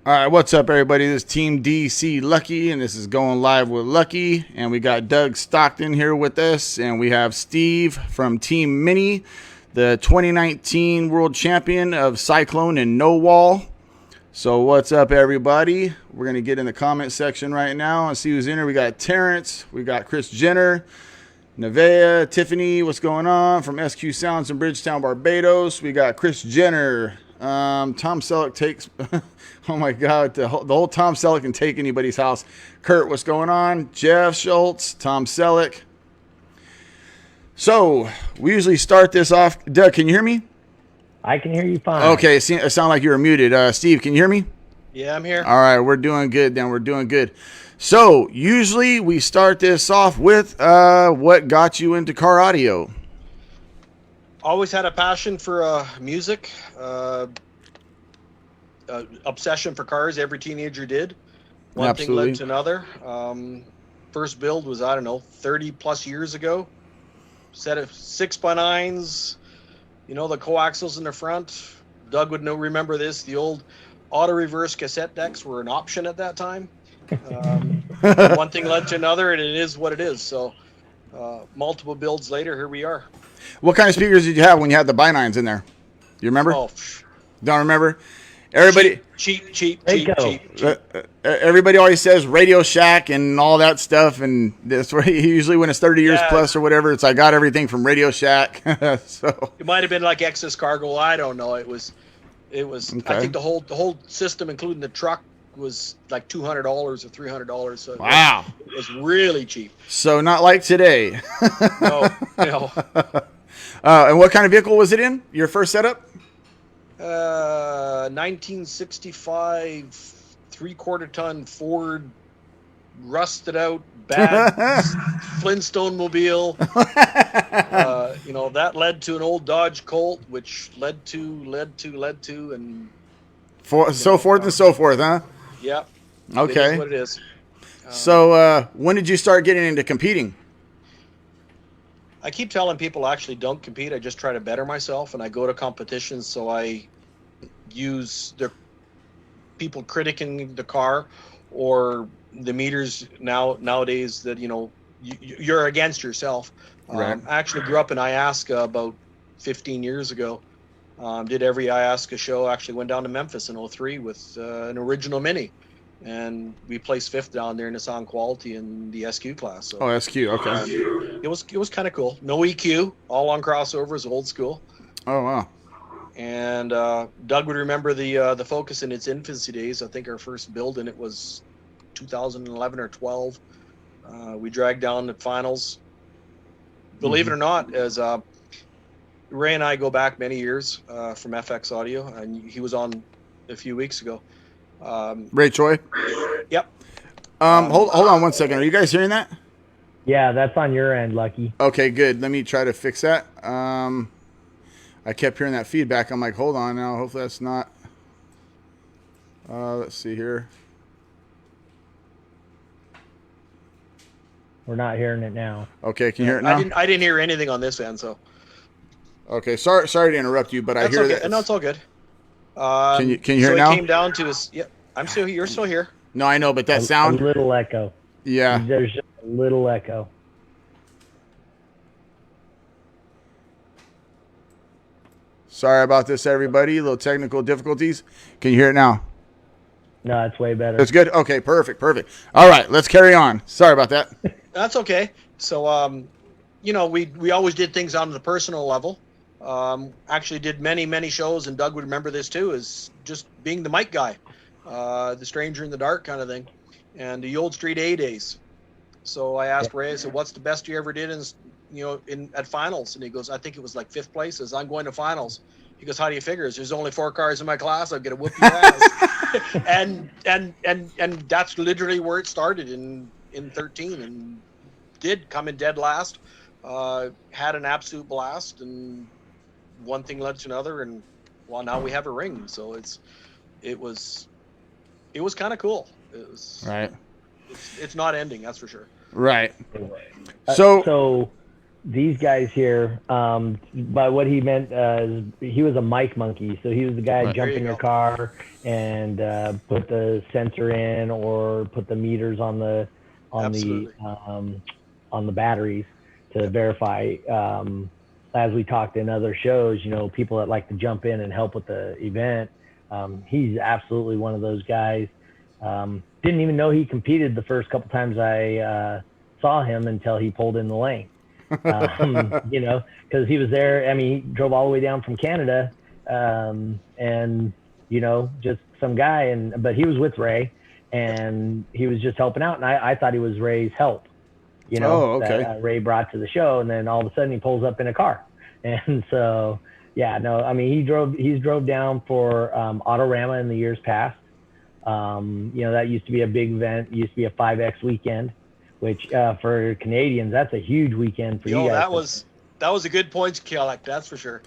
All right, what's up, everybody? This is Team DC Lucky, and this is Going Live with Lucky. And we got Doug Stockton here with us, and we have Steve from Team Mini, the 2019 World Champion of Cyclone and No Wall. So what's up, everybody? We're going to get in the comment section right now and see who's in here. We got Terrence, we got Chris Jenner, Nevea, Tiffany, what's going on? From SQ Sounds in Bridgetown, Barbados. We got Chris Jenner. Tom Selleck takes, oh my God, the whole Tom Selleck can take anybody's house. Kurt, what's going on? Jeff Schultz, Tom Selleck. So we usually start this off. Doug, can you hear me? I can hear you fine. Okay, it sounded like you were muted. Steve, can you hear me? Yeah, I'm here. All right, we're doing good then. We're doing good. So usually we start this off with what got you into car audio? Always had a passion for music, obsession for cars. Every teenager did. One thing led to another. First build was, 30 plus years ago. Set of 6x9s, the coaxials in the front. Doug would remember this. The old auto reverse cassette decks were an option at that time. One thing led to another, and it is what it is. So multiple builds later, here we are. What kind of speakers did you have when you had the bi-9s in there? You remember? Oh, don't remember? Everybody cheap. Everybody always says Radio Shack and all that stuff, and that's where usually when it's 30 years plus or whatever, it's I got everything from Radio Shack. So it might have been like Excess Cargo. I don't know. It was. Okay. I think the whole system, including the truck, was like $200 or $300. So wow, it was really cheap. So not like today. No. And what kind of vehicle was it in? Your first setup? 1965 3/4 ton Ford, rusted out, bad Flintstone mobile. That led to an old Dodge Colt, which led to, and so forth and so forth, huh? Yeah. Okay. It is what it is. So when did you start getting into competing? I keep telling people I actually don't compete. I just try to better myself, and I go to competitions. So I use the people critiquing the car or the meters nowadays that you're against yourself. Right. I actually grew up in Iasca about 15 years ago. Did every Iasca show. Actually went down to Memphis in 03 with an original Mini. And we placed 5th down there in the sound quality in the SQ class. So, SQ, okay. It was kind of cool. No EQ, all on crossovers, old school. Oh wow! And Doug would remember the Focus in its infancy days. I think our first build in it was 2011 or 12. We dragged down the finals. Believe it or not, as Ray and I go back many years from FX Audio, and he was on a few weeks ago. Ray Choi. Yep. Hold on one second. Are you guys hearing that? Yeah, that's on your end, Lucky. Okay, good. Let me try to fix that. I kept hearing that feedback. I'm like, hold on now. Hopefully that's not. Let's see here. We're not hearing it now. Okay, can you hear it now? I didn't hear anything on this end, so. Okay, sorry to interrupt you, but I hear that. No, it's all good. Can you hear it now? So it came down to us. Yeah, I'm still here. You're still here. No, I know, but that sound. A little echo. Yeah. There's just a little echo. Sorry about this, everybody. Little technical difficulties. Can you hear it now? No, it's way better. That's good. Okay, perfect. All right, let's carry on. Sorry about that. That's okay. So, we always did things on the personal level. Actually did many shows, and Doug would remember this too, is just being the mic guy, the stranger in the dark kind of thing, and the old Street A days. So I asked Ray, I said, what's the best you ever did at finals? And he goes, I think it was like 5th place. Says, I'm going to finals. He goes, how do you figure? There's only 4 cars in my class. I'm going to whoop your ass. and that's literally where it started in 13. And did come in dead last. Had an absolute blast, and one thing led to another, and well, now we have a ring. So it was kind of cool. It was Right. It's not ending, that's for sure. Right. So, So these guys here, by what he meant, is he was a mic monkey. So he was the guy Right. jump in your car and put the sensor in or put the meters on the Absolutely. on the batteries to verify. As we talked in other shows, people that like to jump in and help with the event. He's absolutely one of those guys. Didn't even know he competed the first couple times I saw him until he pulled in the lane. Because he was there. I mean, he drove all the way down from Canada, and just some guy. But he was with Ray, and he was just helping out. And I thought he was Ray's help. Oh, okay. That Ray brought to the show, and then all of a sudden he pulls up in a car, and so yeah, no, I mean he's drove down for Autorama in the years past. That used to be a big event. It used to be a 5X weekend, which for Canadians that's a huge weekend for you guys. That was a good point, Kelleck, that's for sure.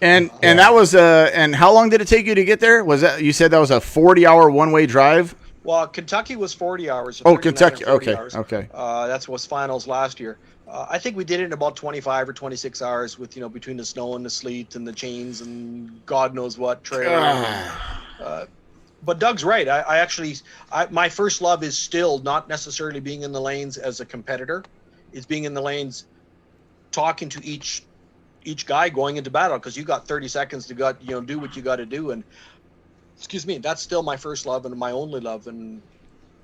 and that was and how long did it take you to get there? Was that, you said that was a 40-hour one-way drive? Well, Kentucky was 40 hours. So Oh, Kentucky. 40 Okay. hours. Okay. That's was finals last year. I think we did it in about 25 or 26 hours with, between the snow and the sleet and the chains and God knows what trailer. But Doug's right. I actually, my first love is still not necessarily being in the lanes as a competitor. It's being in the lanes, talking to each guy going into battle, because you got 30 seconds to do what you got to do. And excuse me, that's still my first love and my only love. And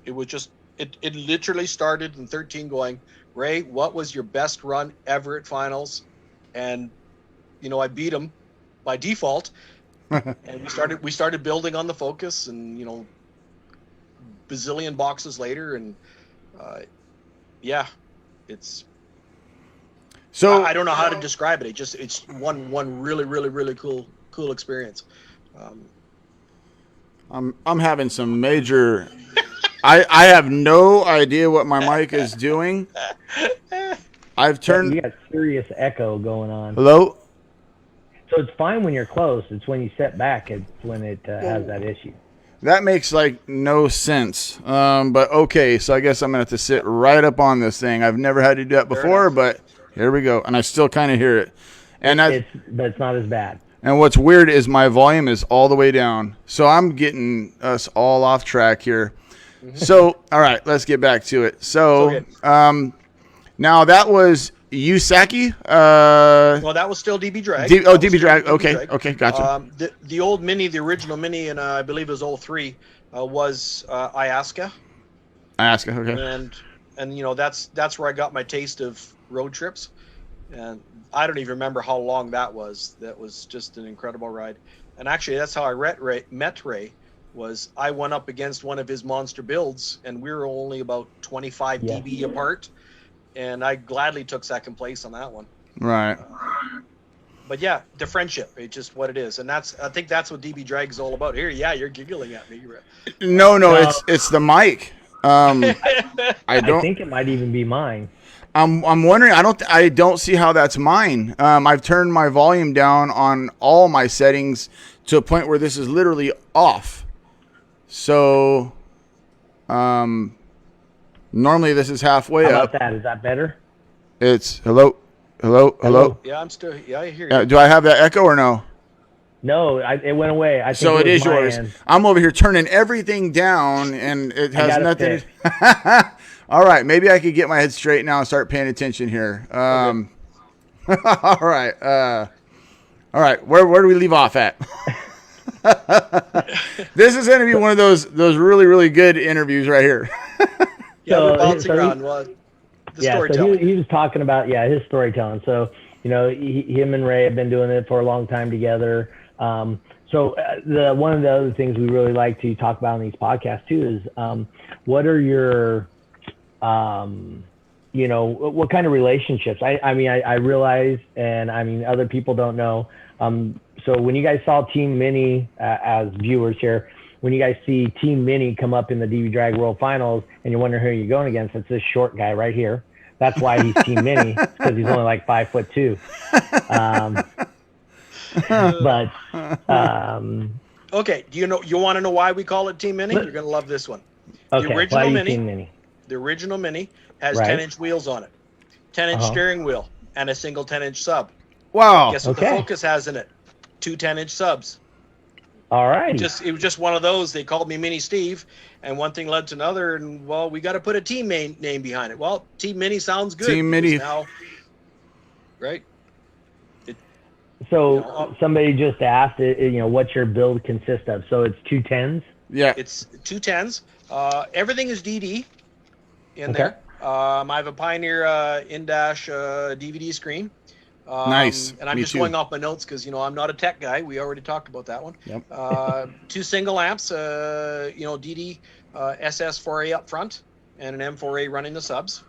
it was just, it literally started in 13 going, Ray, what was your best run ever at finals? And, I beat him by default. And we started building on the focus, and, bazillion boxes later. And, it's, So I don't know how to describe it. It's one really, really, really cool experience. I'm having some major. I have no idea what my mic is doing. I've turned. You got serious echo going on. Hello. So it's fine when you're close. It's when you step back. It's when it has that issue. That makes no sense. But okay, so I guess I'm gonna have to sit right up on this thing. I've never had to do that before, but here we go, and I still kind of hear it. And but it's not as bad. And what's weird is my volume is all the way down, so I'm getting us all off track here. So all right, let's get back to it. So now that was Usaki. Well, that was still DB Drag. DB Drag. Okay, gotcha. The old Mini, the original Mini, and I believe it was 03, was Iasca. Iasca, okay. And that's where I got my taste of road trips, and I don't even remember how long that was. That was just an incredible ride. And actually, that's how I met Ray. Was I went up against one of his monster builds, and we were only about 25 dB apart, and I gladly took second place on that one. Right. But yeah, the friendship, it's just what it is, and I think that's what DB Drag is all about. Here, you're giggling at me. No, it's the mic. I think it might even be mine. I'm wondering. I don't see how that's mine. I've turned my volume down on all my settings to a point where this is literally off. So, normally this is halfway up. How up. about that? Is that better? It's hello. Yeah, I'm still. Yeah, I hear you. Do I have that echo or no? No, it went away. I think so it is yours. End. I'm over here turning everything down, and it has nothing. All right, maybe I could get my head straight now and start paying attention here. Okay. All right. Where do we leave off at? This is going to be one of those really, really good interviews right here. We're bouncing around. Storytelling. So he was talking about his storytelling. So him and Ray have been doing it for a long time together. So one of the other things we really like to talk about in these podcasts too is what are your what kind of relationships? I realize, and other people don't know. So when you guys saw Team Mini as viewers here, when you guys see Team Mini come up in the DB Drag World Finals and you're wondering who you're going against, it's this short guy right here. That's why he's Team Mini, because he's only like 5'2". Um, but Okay, do you want to know why we call it Team Mini? You're going to love this one. okay, The why original are you Mini, Team Mini? the original Mini has Right. 10-inch wheels on it, 10-inch Uh-huh. steering wheel, and a single 10-inch sub. Wow. Guess what Okay. the Focus has in it? 2 10-inch subs. All right. It was just one of those. They called me Mini Steve, and one thing led to another, and well, we got to put a team name behind it. Well, Team Mini sounds good. Team because Mini. now, right? So somebody just asked, what's your build consist of? So it's 2 10s? Yeah. It's 2 10s. Everything is DD in Okay. there. I have a Pioneer in-dash DVD screen. Nice. And I'm Me just too. going off my notes because I'm not a tech guy. We already talked about that one. Yep. 2 single amps, DD SS4A up front, and an M4A running the subs.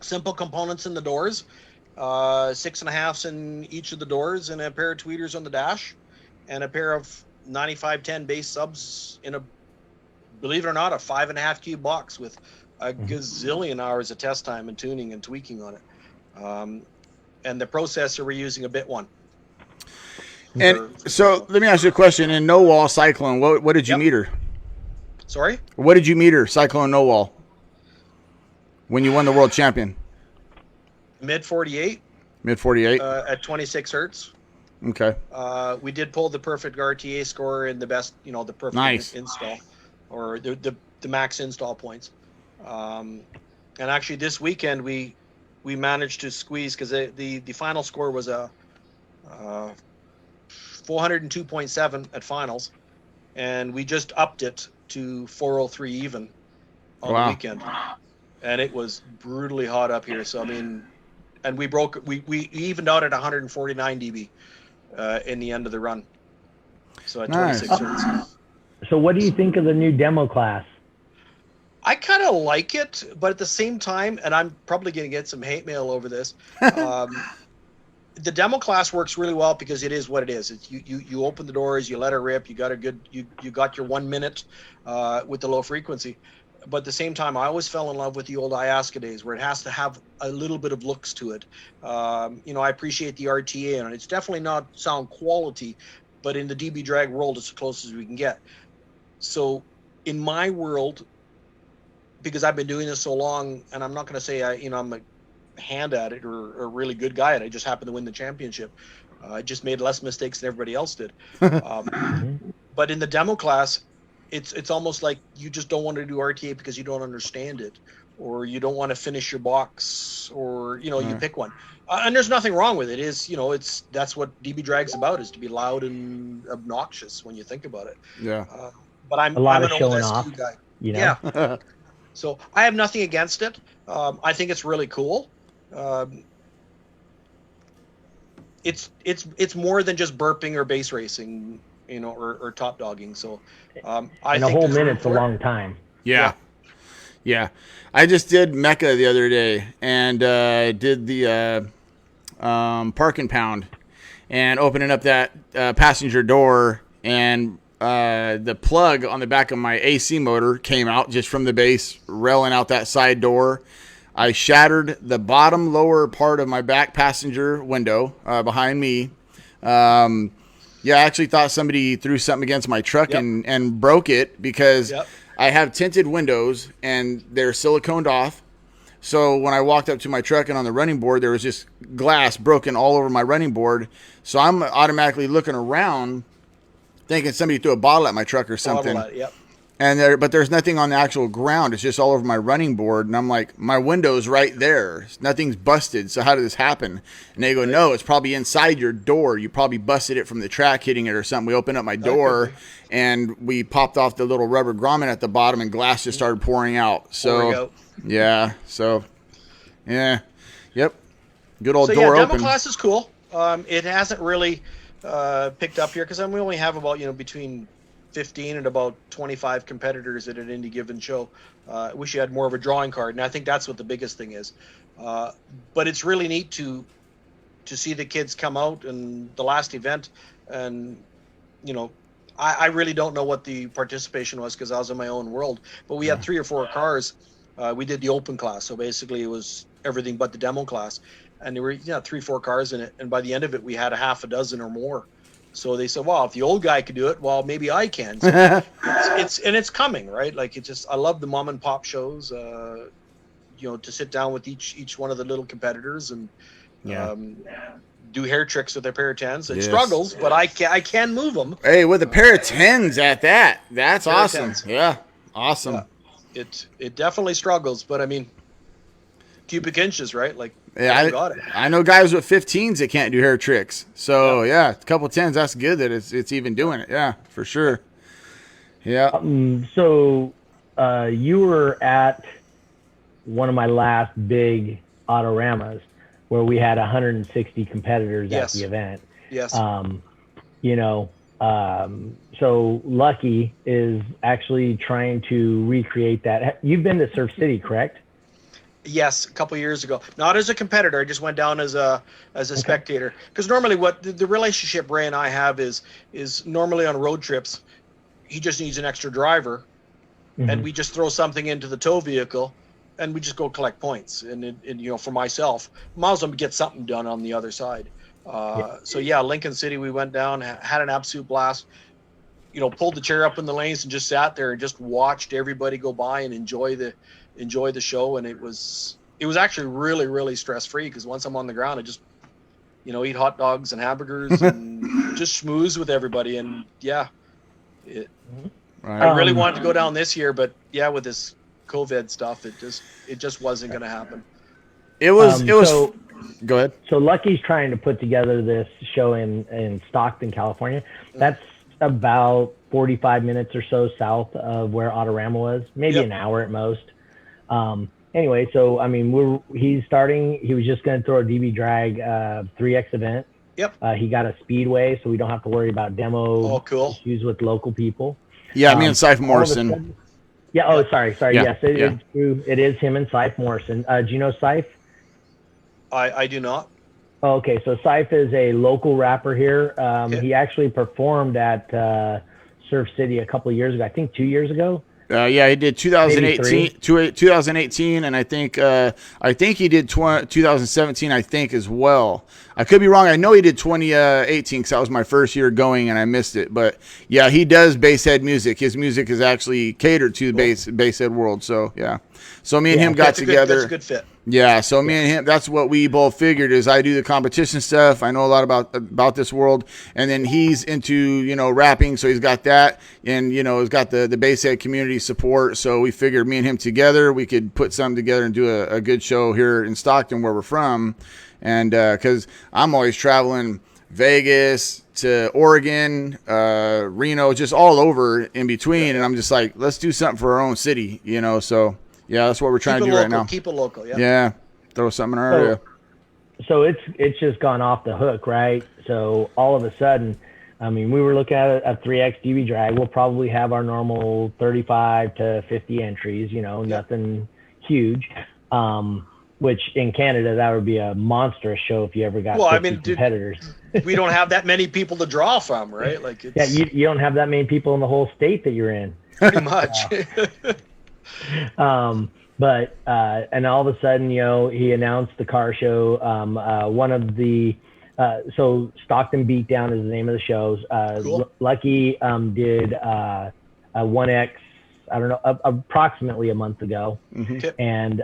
Simple components in the doors, 6.5s in each of the doors, and a pair of tweeters on the dash, and a pair of 9510 base subs in a, believe it or not, a 5.5 cube box with a gazillion hours of test time and tuning and tweaking on it. And the processor, we're using a bit one. And so let me ask you a question. In no wall Cyclone, what did you Yep. meter? Sorry? What did you meter Cyclone no wall when you won the world champion? Mid 48 Mid 48. at 26 hertz. Okay. We did pull the perfect RTA score in the best, the perfect Nice. install, or the max install points. And actually this weekend we managed to squeeze, because the final score was a 402.7 at finals, and we just upped it to 403 even on the weekend, and it was brutally hot up here. So I mean, and we evened out at 149 dB in the end of the run. So at Nice. 26 hertz. So what do you think of the new demo class? I kind of like it, but at the same time, and I'm probably going to get some hate mail over this. The demo class works really well because it is what it is. It's you open the doors, you let it rip. You got a good you got your 1 minute with the low frequency. But at the same time, I always fell in love with the old Iasca days, where it has to have a little bit of looks to it. I appreciate the RTA, and it's definitely not sound quality, but in the DB drag world, it's as close as we can get. So in my world, because I've been doing this so long, and I'm not going to say I'm a hand at it or a really good guy at it. I just happened to win the championship. I just made less mistakes than everybody else did. But in the demo class, it's almost like you just don't want to do RTA because you don't understand it, or you don't want to finish your box, or you pick one. And there's nothing wrong with it. That's what DB drag's about, is to be loud and obnoxious when you think about it. Yeah. But I'm of an old showing SQ off, guy. Yeah. So I have nothing against it. I think it's really cool. It's more than just burping or base racing, or top dogging. So I And a think whole there's room minute's a for it. long time. Yeah. I just did Mecca the other day and did the park and pound and opening up that passenger door, and the plug on the back of my AC motor came out just from the base, railing out that side door. I shattered the bottom lower part of my back passenger window behind me. I actually thought somebody threw something against my truck and broke it, because I have tinted windows and they're siliconed off. So when I walked up to my truck and on the running board, there was just glass broken all over my running board. So I'm automatically looking around thinking somebody threw a bottle at my truck or something. But there's nothing on the actual ground. It's just all over my running board. And I'm like, my window's right there. Nothing's busted. So how did this happen? And they go, no, it's probably inside your door. You probably busted it from the track hitting it or something. We opened up my door and we popped off the little rubber grommet at the bottom, and glass just started pouring out. So, Yep. Good old door open. Demo class is cool. It hasn't really picked up here because we only have about, between 15 and about 25 competitors at any given show. I wish you had more of a drawing card, and I think that's what the biggest thing is. But it's really neat to see the kids come out, and the last event, and I really don't know what the participation was because I was in my own world, but we had 3 or 4 cars We did the open class, so basically it was everything but the demo class, and there were 3-4 cars in it, and by the end of it we had a half a dozen or more. So they said, well, if the old guy could do it, well, maybe I can. So it's coming, right? Like, it just, I love the mom and pop shows, to sit down with each one of the little competitors and do hair tricks with their pair of tens. It struggles, but I can move them. Hey, with a pair of tens at that, that's awesome. Yeah, awesome. Yeah. It definitely struggles, but I mean, cubic inches, right? Like, I know guys with 15s that can't do hair tricks. So a couple 10s, that's good that it's even doing it. Yeah, for sure. Yeah. So you were at one of my last big autoramas where we had 160 competitors at the event. Yes. So Lucky is actually trying to recreate that. You've been to Surf City, correct? Yes, a couple of years ago. Not as a competitor. I just went down as a spectator. Because normally, what the relationship Ray and I have is normally on road trips, he just needs an extra driver, and we just throw something into the tow vehicle, and we just go collect points. And for myself, might as well get something done on the other side. So Lincoln City, we went down, had an absolute blast. Pulled the chair up in the lanes and just sat there and just watched everybody go by and enjoy the show. And it was actually really, really stress free, because once I'm on the ground, I just eat hot dogs and hamburgers and just schmooze with everybody. And I really wanted to go down this year, but with this COVID stuff, it just wasn't going to happen. It was go ahead. So Lucky's trying to put together this show in Stockton, California. That's about 45 minutes or so south of where Autorama was, maybe an hour at most. Anyway, so I mean, he's starting. He was just going to throw a DB drag 3X event. Yep. He got a speedway, so we don't have to worry about demo issues with local people. Yeah, me and Syfe Morrison. Yeah. Oh, sorry. Yeah, Yes, it's true. It is him and Syfe Morrison. Do you know Syfe? I do not. Oh, okay. So Syfe is a local rapper here. He actually performed at Surf City a couple of years ago. I think 2 years ago. He did 2018, and I think he did 2017. I think as well. I could be wrong. I know he did 2018 because that was my first year going, and I missed it. But yeah, he does basshead music. His music is actually catered to the basshead world. So yeah. So me and him got together. That's a good fit. Yeah, so me and him, that's what we both figured is I do the competition stuff. I know a lot about this world. And then he's into, rapping, so he's got that. And, he's got the basshead community support. So we figured me and him together, we could put something together and do a good show here in Stockton where we're from. And because I'm always traveling Vegas to Oregon, Reno, just all over in between. And I'm just like, let's do something for our own city, so... Yeah, that's what we're trying to do right now. Keep it local, yeah. Yeah, throw something in our area. So it's just gone off the hook, right? So all of a sudden, I mean, we were looking at a 3X DB drag. We'll probably have our normal 35 to 50 entries, nothing huge. Which in Canada, that would be a monstrous show if you ever got 50 competitors. We don't have that many people to draw from, right? Like, you don't have that many people in the whole state that you're in. Pretty much. But and all of a sudden, he announced the car show. One of the so Stockton Beatdown is the name of the shows. Cool. Lucky did a 1X, I don't know, approximately a month ago. Mm-hmm. And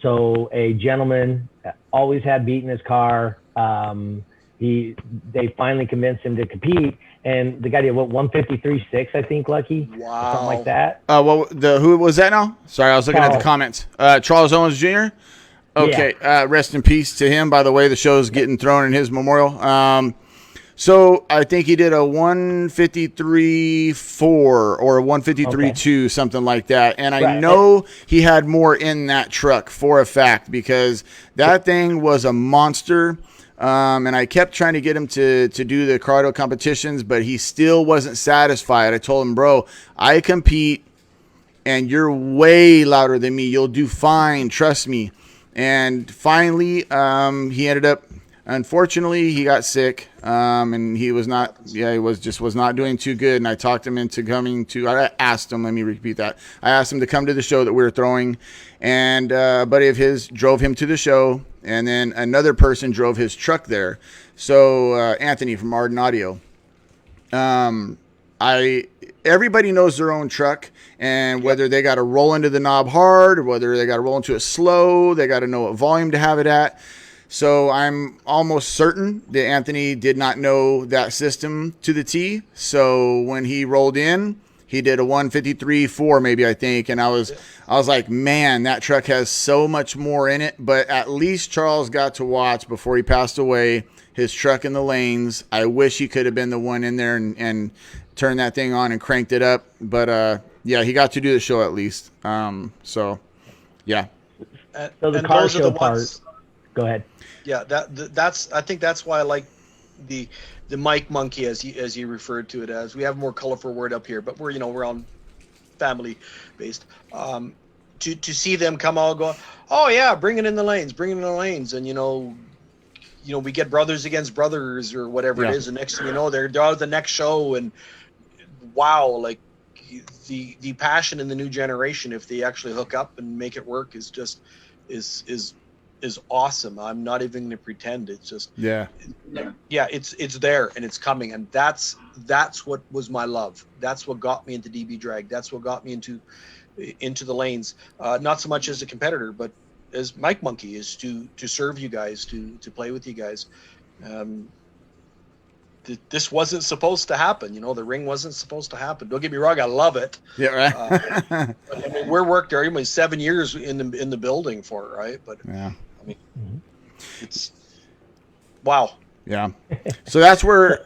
so a gentleman always had beat in his car. They finally convinced him to compete, and the guy did 153.6, I think, Lucky. Wow, something like that. Who was that now? Sorry, I was looking at the comments. Charles Owens Jr. Okay, rest in peace to him. By the way, the show's getting thrown in his memorial. So I think he did a 153.4 or a 153.2, something like that. And I know he had more in that truck for a fact because that thing was a monster. And I kept trying to get him to do the Corrado competitions, but he still wasn't satisfied. I told him, bro, I compete and you're way louder than me. You'll do fine. Trust me. And finally, he ended up unfortunately, he got sick, and he was not. Yeah, he was not doing too good. And I talked him into coming to. I asked him. Let me repeat that. I asked him to come to the show that we were throwing, and a buddy of his drove him to the show, and then another person drove his truck there. So Anthony from Arden Audio. Everybody knows their own truck, and whether they got to roll into the knob hard or whether they got to roll into it slow, they got to know what volume to have it at. So I'm almost certain that Anthony did not know that system to the T. So when he rolled in, he did a 153.4 maybe, I think, and I was like, man, that truck has so much more in it. But at least Charles got to watch before he passed away his truck in the lanes. I wish he could have been the one in there and turned that thing on and cranked it up. But yeah, he got to do the show at least. So yeah. So the car show part. Go ahead. Yeah, that's. I think that's why I like the Mike Monkey, as you referred to it as. We have a more colorful word up here, but we're on family based. To see them come all go, oh yeah, bring it in the lanes, and we get brothers against brothers or whatever it is, and next thing you know, they're the next show, and wow, like the passion in the new generation, if they actually hook up and make it work, is just is awesome. I'm not even going to pretend. It's just it's there and it's coming, and that's what was my love. That's what got me into DB drag. That's what got me into the lanes. Not so much as a competitor, but as Mike Monkey, is to serve you guys, to play with you guys. This wasn't supposed to happen. The ring wasn't supposed to happen. Don't get me wrong, I love it. Yeah, right. I mean, we're worked there 7 years in the building for it, right? But yeah, I mean, it's wow. Yeah. So that's where.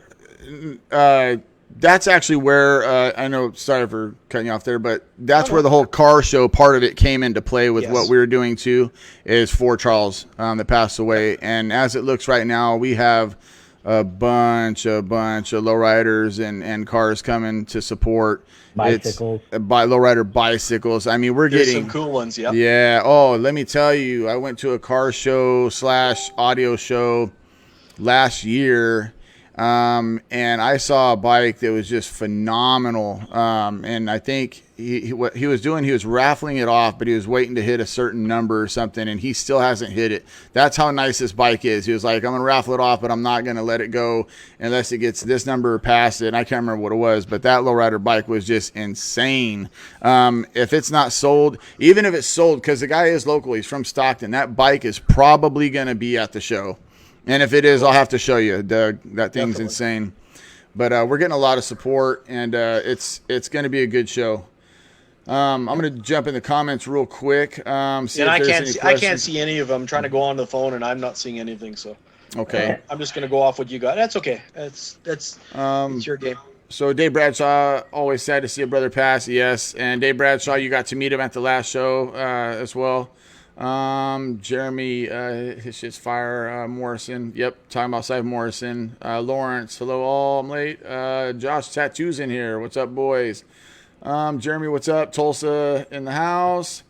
That's actually where I know. Sorry for cutting you off there, but that's where the whole car show part of it came into play with what we were doing too. Is for Charles that passed away, and as it looks right now, we have a bunch of lowriders and cars coming to support. Bicycles. By lowrider bicycles. I mean, we're getting some cool ones. Yeah. Yeah. Oh, let me tell you, I went to a car show / audio show last year. And I saw a bike that was just phenomenal. And I think what he was doing, he was raffling it off, but he was waiting to hit a certain number or something, and he still hasn't hit it. That's how nice this bike is. He was like, I'm going to raffle it off, but I'm not going to let it go unless it gets this number past it. And I can't remember what it was, but that lowrider bike was just insane. If it's not sold, even if it's sold, because the guy is local, he's from Stockton, that bike is probably going to be at the show. And if it is, I'll have to show you. That thing's Definitely. Insane. But we're getting a lot of support, and it's going to be a good show. I'm going to jump in the comments real quick. I can't see any of them. I'm trying to go on the phone, and I'm not seeing anything. So okay, I'm just going to go off what you got. That's okay. It's your game. So Dave Bradshaw, always sad to see a brother pass. Yes, and Dave Bradshaw, you got to meet him at the last show as well. Jeremy, his shit's fire. Morrison, yep, talking about Cy Morrison. Lawrence, hello all, I'm late. Josh Tattoos in here, what's up boys? Jeremy, what's up? Tulsa in the house.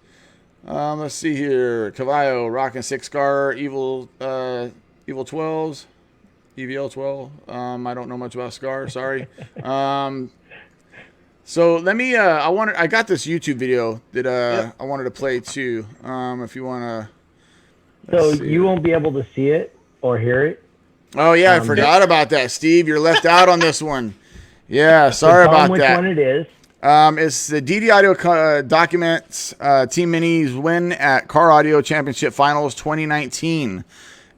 Let's see here. Cavallo, rocking 6-car, evil 12s, EVL 12. I don't know much about Scar, sorry. So let me. I got this YouTube video that I wanted to play too. If you want to. So you won't be able to see it or hear it. Oh yeah, I forgot about that, Steve. You're left out on this one. Yeah, sorry about which that. Which one it is? It's the DD Audio documents Team Mini's win at Car Audio Championship Finals 2019.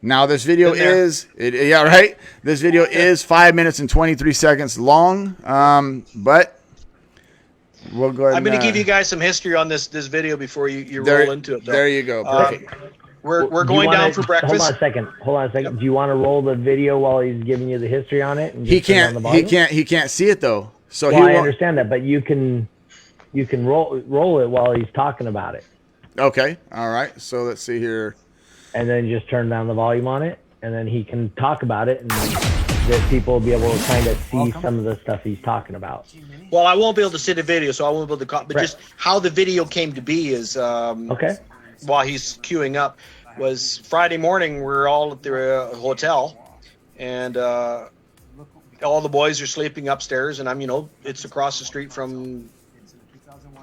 Now this video This video is 5 minutes and 23 seconds long. But. We'll go ahead. I'm going to give you guys some history on this video before you roll into it. Though. There you go. Perfect. We're going down for breakfast. Hold on a second. Do you want to roll the video while he's giving you the history on it? And he can't. He can't see it though. So I understand that, but you can roll it while he's talking about it. Okay. All right. So let's see here. And then just turn down the volume on it, and then he can talk about it, and that people will be able to kind of see some of the stuff he's talking about. Well, I won't be able to see the video, so I won't be able to. But just how the video came to be is okay. While he's queuing up, was Friday morning. We're all at the hotel, and all the boys are sleeping upstairs, and I'm, it's across the street from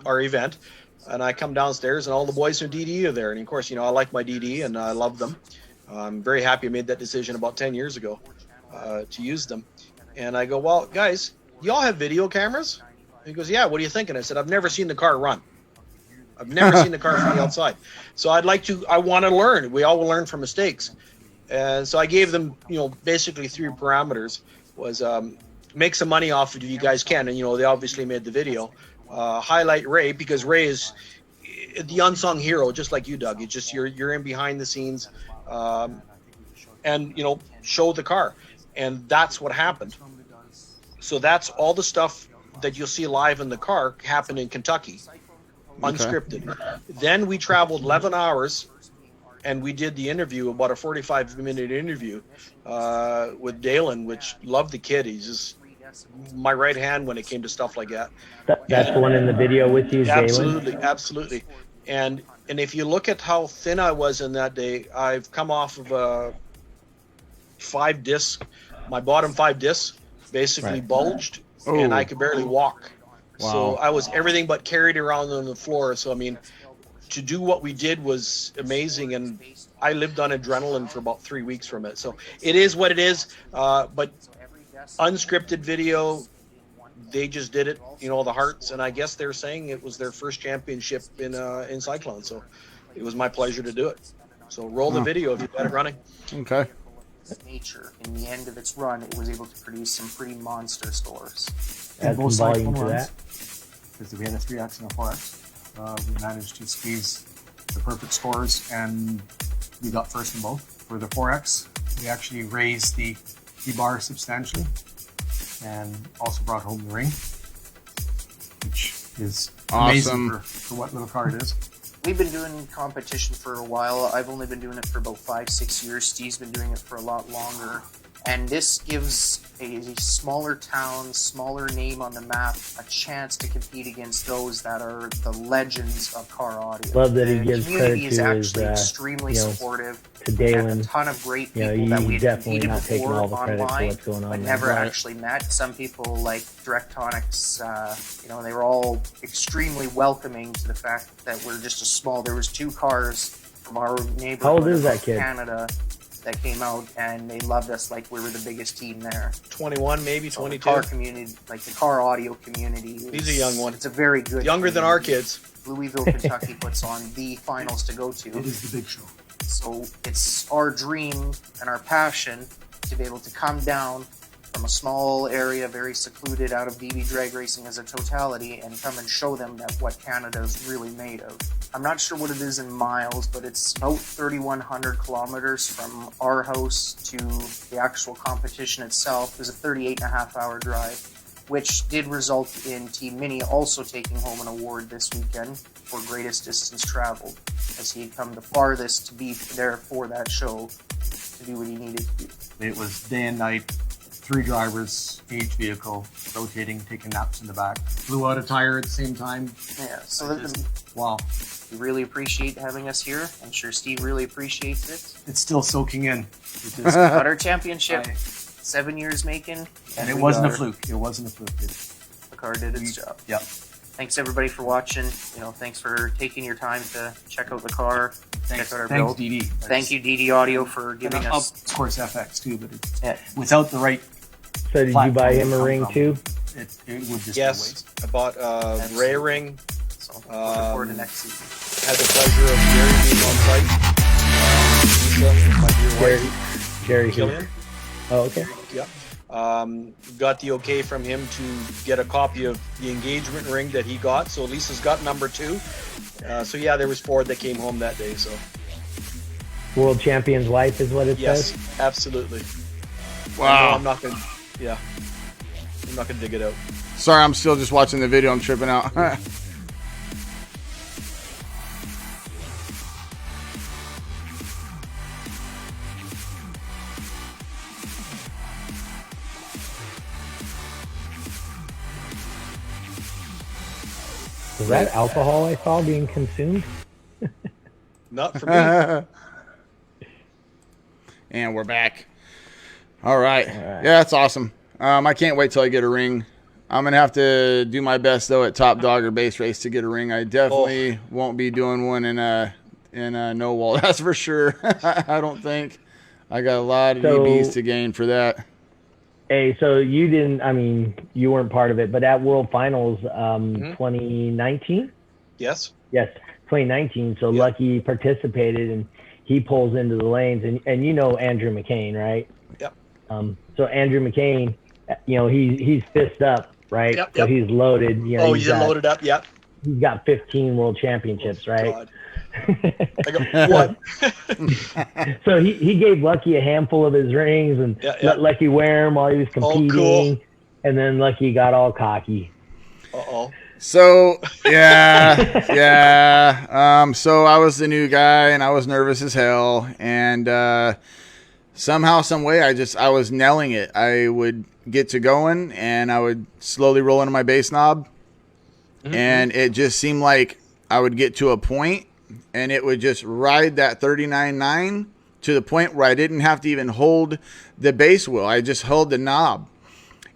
our event. And I come downstairs, and all the boys from DD are there. And of course, I like my DD, and I love them. I'm very happy I made that decision about 10 years ago to use them. And I go, well, guys, you all have video cameras? And he goes, yeah, what are you thinking? I said, I've never seen the car run. I've never seen the car from the outside. So I want to learn. We all will learn from mistakes. And so I gave them, basically 3 parameters. Was make some money off it if you guys can. And, they obviously made the video. Highlight Ray, because Ray is the unsung hero, just like you, Doug. It's just you're in behind the scenes, and show the car, and that's what happened. So that's all the stuff that you'll see live in the car happened in Kentucky, unscripted. Okay. Then we traveled 11 hours, and we did the interview, about a 45-minute interview with Dalen, which loved the kid. He's just my right hand when it came to stuff like that. That's the one in the video with you, absolutely, Dalen? Absolutely. And if you look at how thin I was in that day, I've come off of 5 discs. My bottom 5 discs basically bulged, and I could barely walk. Wow. So I was everything but carried around on the floor. So, I mean, to do what we did was amazing, and I lived on adrenaline for about 3 weeks from it. So it is what it is, but unscripted video, they just did it, the Hearts, and I guess they're saying it was their first championship in Cyclone, so it was my pleasure to do it. So roll the video if you got it running. Okay. Nature, in the end of its run, it was able to produce some pretty monster scores. Add some volume to that. Because we had a 3X and a 4X. We managed to squeeze the perfect scores, and we got first in both. For the 4X, we actually raised the bar substantially, and also brought home the ring, which is amazing for what little car it is. We've been doing competition for a while. I've only been doing it for about 5-6 years. Steve's been doing it for a lot longer. And this gives a smaller town, smaller name on the map, a chance to compete against those that are the legends of car audio. Love that he gives credit to his, actually extremely supportive. To Dalen, a ton of great people that we've competed before online, but never actually met. Some people like Directonics, they were all extremely welcoming to the fact that we're just a small. There was 2 cars from our neighborhood. How old is that kid? Canada. That came out, and they loved us like we were the biggest team there. 21, maybe 22. The car community, like the car audio community. He's a young one. It's a very good. Younger than our kids. Louisville, Kentucky puts on the finals to go to. It is the big show. So it's our dream and our passion to be able to come down from a small area, very secluded out of DB drag racing as a totality, and come and show them that what Canada is really made of. I'm not sure what it is in miles, but it's about 3,100 kilometers from our house to the actual competition itself. It was a 38.5-hour drive, which did result in Team Mini also taking home an award this weekend for greatest distance traveled, as he had come the farthest to be there for that show to do what he needed to do. It was day and night, 3 drivers, each vehicle, rotating, taking naps in the back. Blew out a tire at the same time. Yeah, so wow. We really appreciate having us here. I'm sure Steve really appreciates it. It's still soaking in. Got our championship, 7 years making. And it wasn't a fluke. It wasn't a fluke. The car did its job. Yep. Thanks everybody for watching. Thanks for taking your time to check out the car. Check out our build. DD. Thank you, DD Audio, for giving us. Of course, FX too, but without the right. So did you buy him a ring too? It would just yes, be a waste. I bought Ray ring. So looking forward to next season. Had the pleasure of Jerry being on site. Jerry Killian. Oh, okay. Yeah. Got the okay from him to get a copy of the engagement ring that he got. So Lisa's got number 2. So yeah, there was 4 that came home that day. So World Champion's wife is what it says? Yes, absolutely. Wow. I'm not gonna dig it out. Sorry, I'm still just watching the video. I'm tripping out. Is that alcohol I saw being consumed? Not for me. And we're back. All right. Yeah, that's awesome. I can't wait till I get a ring. I'm going to have to do my best, though, at Top Dog or Base Race to get a ring. I definitely won't be doing one in a no wall. That's for sure. I don't think. I got a lot of DBs to gain for that. Hey, so you didn't, I mean, you weren't part of it, but at World Finals 2019? Yes. Yes, 2019. So Lucky participated, and he pulls into the lanes. And you know Andrew McCain, right? Yep. So Andrew McCain, you know, he's fist up, right? Yep. So he's loaded. You know, he's loaded up, yep. He's got 15 world championships, right? God. I go, what? So he gave Lucky a handful of his rings and let Lucky wear them while he was competing. Oh, cool. And then Lucky got all cocky. Uh-oh. So, yeah. So I was the new guy, and I was nervous as hell. And somehow, some way, I was nailing it. I would get to going, and I would slowly roll into my base knob. Mm-hmm. And it just seemed like I would get to a point, and it would just ride that 39.9 to the point where I didn't have to even hold the base wheel. I just held the knob.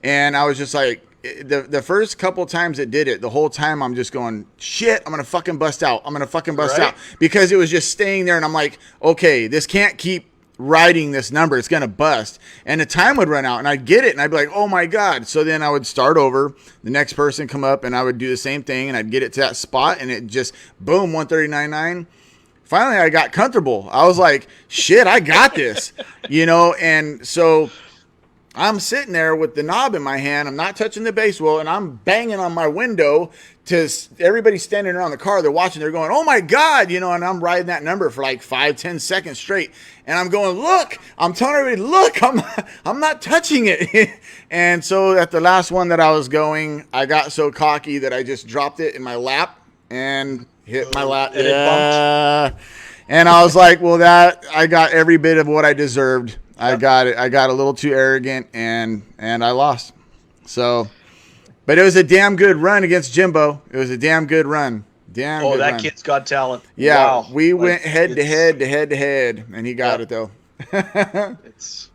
And I was just like, the first couple times it did it, the whole time I'm just going, shit, I'm going to fucking bust out. I'm going to fucking bust out. Because it was just staying there, and I'm like, okay, this can't keep riding this number. It's going to bust. And the time would run out, and I'd get it, and I'd be like, oh my God. So then I would start over, the next person come up, and I would do the same thing, and I'd get it to that spot, and it just, boom, 139.9. Finally, I got comfortable. I was like, shit, I got this, you know? And so I'm sitting there with the knob in my hand. I'm not touching the base wheel, and I'm banging on my window to everybody standing around the car. They're watching. They're going, oh, my God, you know, and I'm riding that number for like 5-10 seconds straight. And I'm going, look, I'm telling everybody, look, I'm not touching it. And so at the last one that I was going, I got so cocky that I just dropped it in my lap and hit my lap. And it bumped. And I was like, well, I got every bit of what I deserved. I got it. I got a little too arrogant, and I lost. So, but it was a damn good run against Jimbo. It was a damn good run. Good that run. kid's got talent. Yeah, wow. We went head to head, and he got it though. It's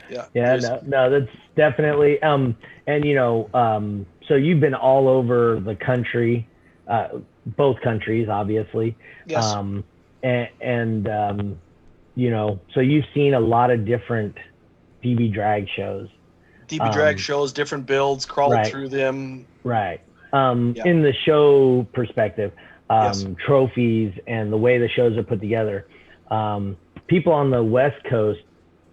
no, that's definitely and you know, so you've been all over the country, both countries, obviously. Yes. And you know, so you've seen a lot of different DB drag shows. DB drag shows, different builds, crawled through them. Right. In the show perspective, trophies and the way the shows are put together, people on the West Coast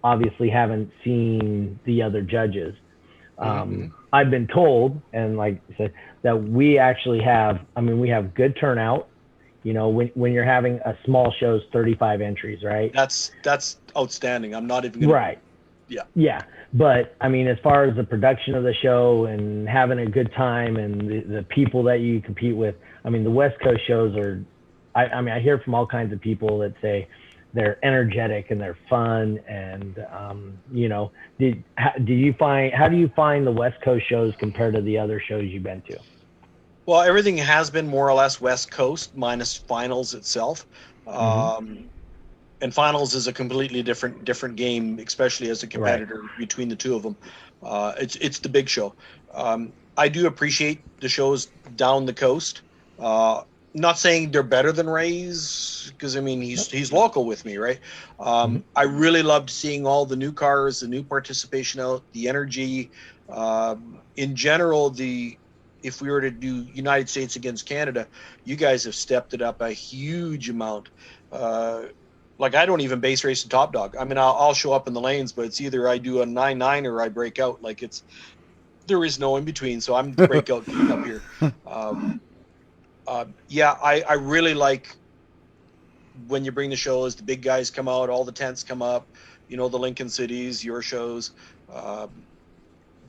obviously haven't seen the other judges. I've been told, and like I said, that we actually have, we have good turnout. You know, when you're having a small show's 35 entries, right? That's outstanding. I'm not even gonna... Right. Yeah. Yeah. But as far as the production of the show and having a good time and the people that you compete with, the West Coast shows are, I hear from all kinds of people that say they're energetic and they're fun. And, you know, how do you find the West Coast shows compared to the other shows you've been to? Well, everything has been more or less West Coast minus finals itself. And finals is a completely different game, especially as a competitor between the two of them. It's the big show. I do appreciate the shows down the coast. Not saying they're better than Ray's, because he's local with me, right? I really loved seeing all the new cars, the new participation out, the energy. In general, if we were to do United States against Canada, you guys have stepped it up a huge amount. Like I don't even base race a Top Dog. I'll show up in the lanes, but it's either I do a 9.9 or I break out. Like there is no in between. So I'm breakout up here. I really like when you bring the shows, the big guys come out, all the tents come up, you know, the Lincoln Cities, your shows,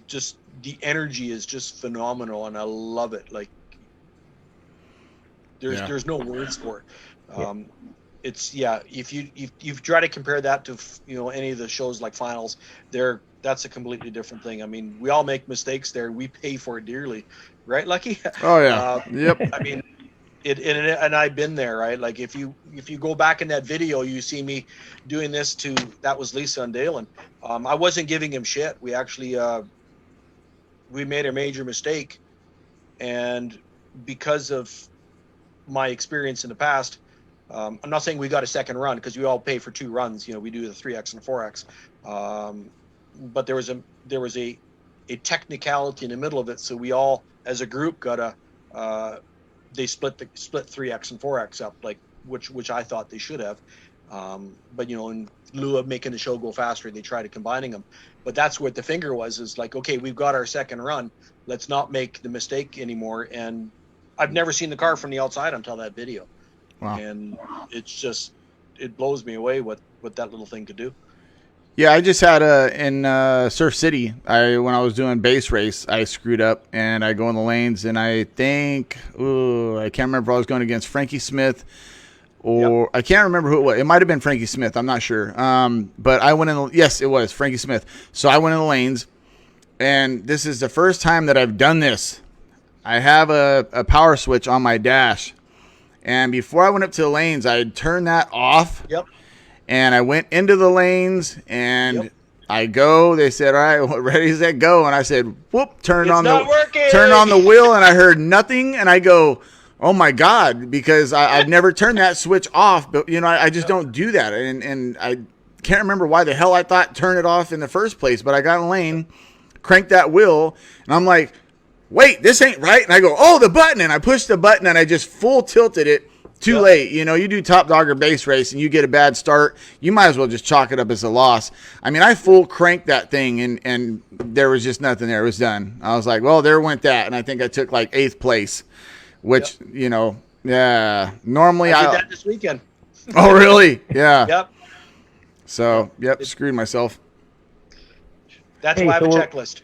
just the energy is just phenomenal, and I love it. Like there's no words for it. It's if you try to compare that to any of the shows like finals, that's a completely different thing. We all make mistakes there. We pay for it dearly, right, Lucky? Oh yeah. Yep. and I've been there, right? Like if you go back in that video, you see me doing this to, that was Lisa and Dalen. I wasn't giving him shit. We actually we made a major mistake, and because of my experience in the past, I'm not saying we got a second run because we all pay for 2 runs. You know, we do the 3X and 4X, but there was a technicality in the middle of it, so we all as a group got a. They split 3X and 4X up, like which I thought they should have, but you know, in lieu of making the show go faster, they tried combining them. But that's what the finger was, is like, okay, we've got our second run, let's not make the mistake anymore. And I've never seen the car from the outside until that video. Wow. And it's just, it blows me away what that little thing could do. Yeah, I just had in Surf City, when I was doing base race, I screwed up and I go in the lanes, and I think, I can't remember if I was going against Frankie Smith or I can't remember who it was. It might have been Frankie Smith. I'm not sure. But I went in. Yes, it was Frankie Smith. So I went in the lanes, and this is the first time that I've done this. I have a power switch on my dash, and before I went up to the lanes, I had turned that off. Yep. And I went into the lanes, and I go. They said, "All right, ready, set, go." And I said, "Whoop!" Turn on the wheel, and I heard nothing. And I go, "Oh my God!" Because I've never turned that switch off. But you know, I just don't do that, and I can't remember why the hell I thought turn it off in the first place. But I got in lane, cranked that wheel, and I'm like, "Wait, this ain't right." And I go, "Oh, the button!" And I pushed the button, and I just full tilted it. Too late. You know, you do top dog or base race and you get a bad start, you might as well just chalk it up as a loss. I mean, I full cranked that thing, and there was just nothing there. It was done. I was like, well, there went that. And I think I took like 8th place, which, you know, yeah, normally I did that this weekend. Oh, really? Yeah. Yep. So, screwed myself. That's why I have a checklist.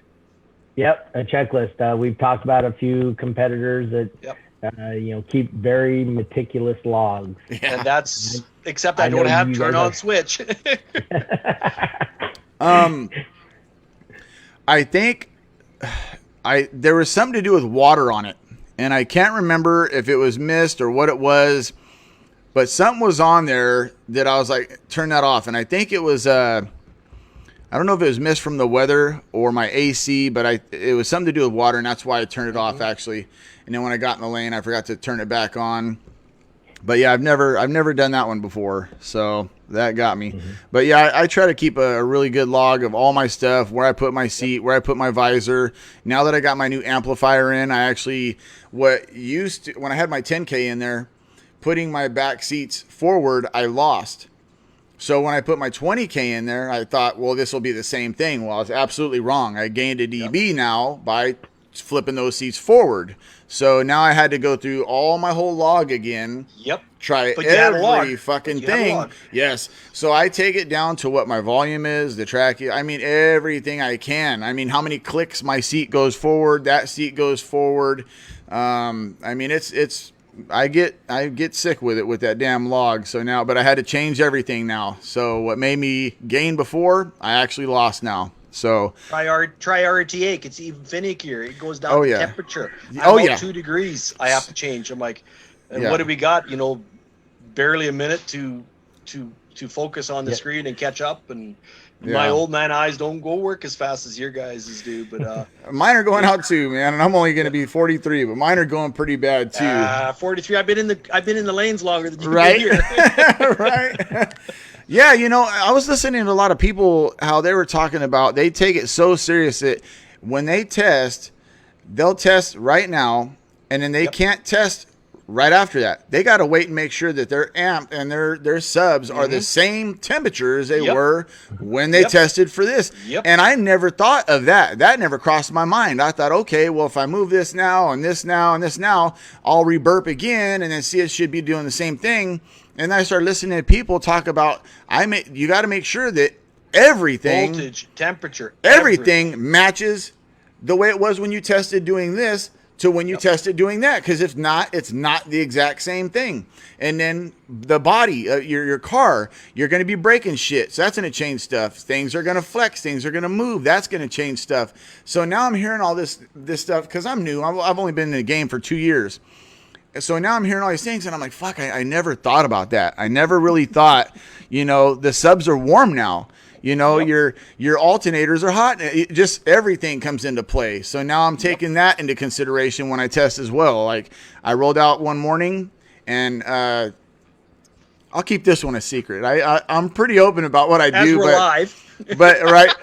Yep, a checklist. We've talked about a few competitors that keep very meticulous logs. Yeah. And that's, except I don't have turn on switch. I think there was something to do with water on it, and I can't remember if it was mist or what it was, but something was on there that I was like, turn that off. And I think it was I don't know if it was mist from the weather or my AC, but it was something to do with water, and that's why I turned it off actually. And then when I got in the lane, I forgot to turn it back on. But yeah, I've never done that one before, so that got me. Mm-hmm. But yeah, I try to keep a really good log of all my stuff, where I put my seat, where I put my visor. Now that I got my new amplifier in, I actually, when I had my 10K in there, putting my back seats forward, I lost. So when I put my 20K in there, I thought, well, this will be the same thing. Well, I was absolutely wrong. I gained a dB now by flipping those seats forward. So now I had to go through all my whole log again. Yep. Try every fucking thing. Yes. So I take it down to what my volume is, the track. I mean, everything I can. I mean, how many clicks my seat goes forward, that seat goes forward. I mean, I get sick with it with that damn log. So now, but I had to change everything now. So what made me gain before, I actually lost now. So try RTA. It's even finickier. It goes down to temperature. I'm 2 degrees. I have to change. I'm like, what do we got? You know, barely a minute to focus on the screen and catch up. And my old man eyes don't go work as fast as your guys' do. But mine are going out too, man. And I'm only going to be 43, but mine are going pretty bad too. 43. I've been in the lanes longer than you right here. Right. Yeah, you know, I was listening to a lot of people, how they were talking about, they take it so serious that when they test, they'll test right now, and then they can't test right after that. They got to wait and make sure that their amp and their subs are the same temperature as they were when they tested for this. And I never thought of that. That never crossed my mind. I thought, okay, well, if I move this now and this now and this now, I'll reburp again, and then see it should be doing the same thing. And then I started listening to people talk about, you got to make sure that everything, voltage, temperature, everything matches the way it was when you tested doing this to when you tested doing that. Because if not, it's not the exact same thing. And then the body, your car, you're going to be breaking shit. So that's going to change stuff. Things are going to flex. Things are going to move. That's going to change stuff. So now I'm hearing all this stuff because I'm new. I've only been in the game for 2 years. so now I'm hearing all these things, and I'm like, fuck, I never thought about that. I never really thought, the subs are warm now. Your alternators are hot. Just everything comes into play. So now I'm taking that into consideration when I test as well. Like, I rolled out one morning, and I'll keep this one a secret. I'm pretty open about what I As do. we're live. But right,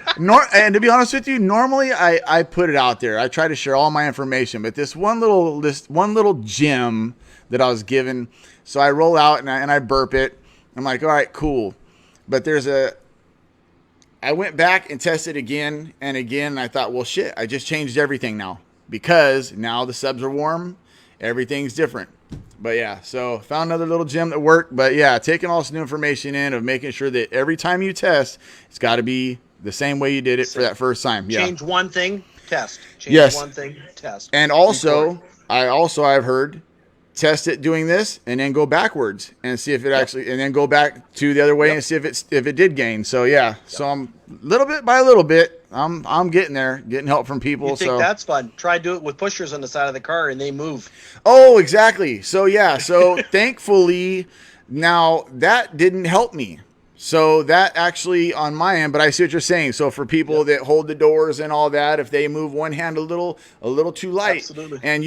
and to be honest with you, normally I put it out there. I try to share all my information, but this one little gem that I was given, so I roll out and I burp it. I'm like, all right, cool. But I went back and tested again and again, and I thought, well, shit, I just changed everything now because now the subs are warm, everything's different. But yeah, so found another little gem that worked. But yeah, taking all this new information in of making sure that every time you test, it's got to be the same way you did it for that first time. Yeah. Change one thing, test. Change Yes. one thing, test. And also, I've heard, test it doing this and then go backwards and see if it actually, and then go back to the other way and see if it did gain. So yeah, so I'm little bit by little bit, I'm getting there, getting help from people. You think that's fun? Try do it with pushers on the side of the car and they move. Oh, exactly. So yeah, so thankfully now that didn't help me. So that actually on my end, but I see what you're saying. So for people that hold the doors and all that, if they move one hand a little too light, Absolutely. and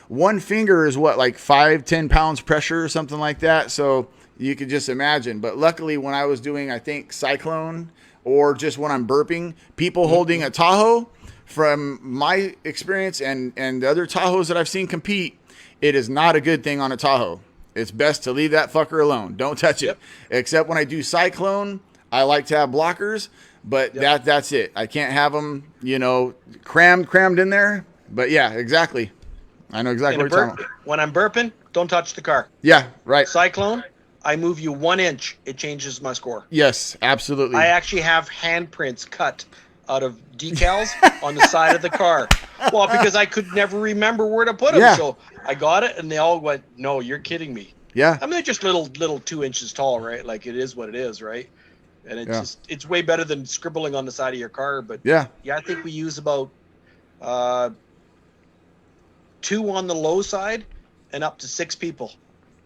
one finger is what, like 5-10 pounds pressure or something like that. So you could just imagine. But luckily when I was doing, I think Cyclone or just when I'm burping, people holding a Tahoe, from my experience and the other Tahoes that I've seen compete, it is not a good thing on a Tahoe. It's best to leave that fucker alone. Don't touch it. Except when I do Cyclone, I like to have blockers, but that's it. I can't have them, crammed in there. But yeah, exactly. I know exactly what you're talking about. When I'm burping, don't touch the car. Yeah, right. Cyclone, I move you 1 inch, it changes my score. Yes, absolutely. I actually have handprints cut out of decals on the side of the car. Well, because I could never remember where to put them. Yeah. So I got it, and they all went, "No, you're kidding me." Yeah. I mean, they're just little 2 inches tall, right? Like, it is what it is, right? And it's way better than scribbling on the side of your car. But yeah, I think we use about 2 on the low side and up to 6 people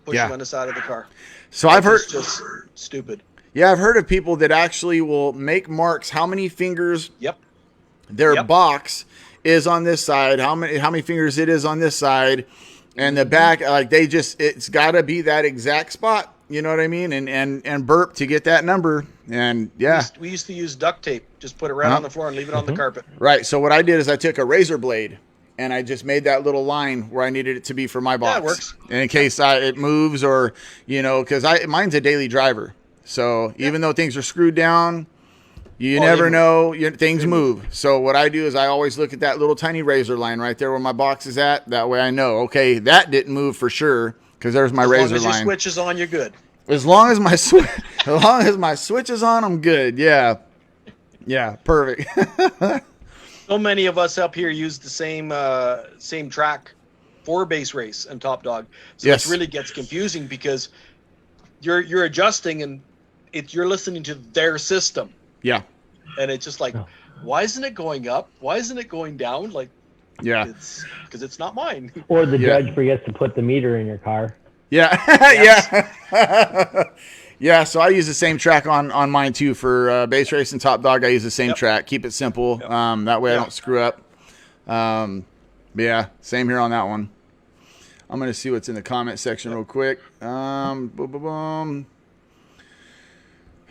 pushing on the side of the car. So I've heard, it's just stupid. Yeah, I've heard of people that actually will make marks how many fingers their box is on this side, how many fingers it is on this side, and the back, like it's got to be that exact spot, you know what I mean? And burp to get that number. And yeah. We used to use duct tape, just put it right on the floor and leave it on the carpet. Right. So what I did is I took a razor blade and I just made that little line where I needed it to be for my box. Yeah, it works. And in case it moves or, because mine's a daily driver. So even though things are screwed down, you never know. Things move. So what I do is I always look at that little tiny razor line right there where my box is at. That way I know, okay, that didn't move for sure because there's my razor line. As long as your switch is on, you're good. As long as my switch is on, I'm good. Yeah. Yeah, perfect. So many of us up here use the same track for base race and Top Dog. So it really gets confusing because you're adjusting and you're listening to their system. Yeah. And it's just like, why isn't it going up? Why isn't it going down? Like, it's because it's not mine. Or the judge forgets to put the meter in your car. Yeah. Yeah. Yeah. So I use the same track on mine too for base race and Top Dog. I use the same track. Keep it simple. That way I don't screw up. But yeah, same here on that one. I'm going to see what's in the comment section real quick.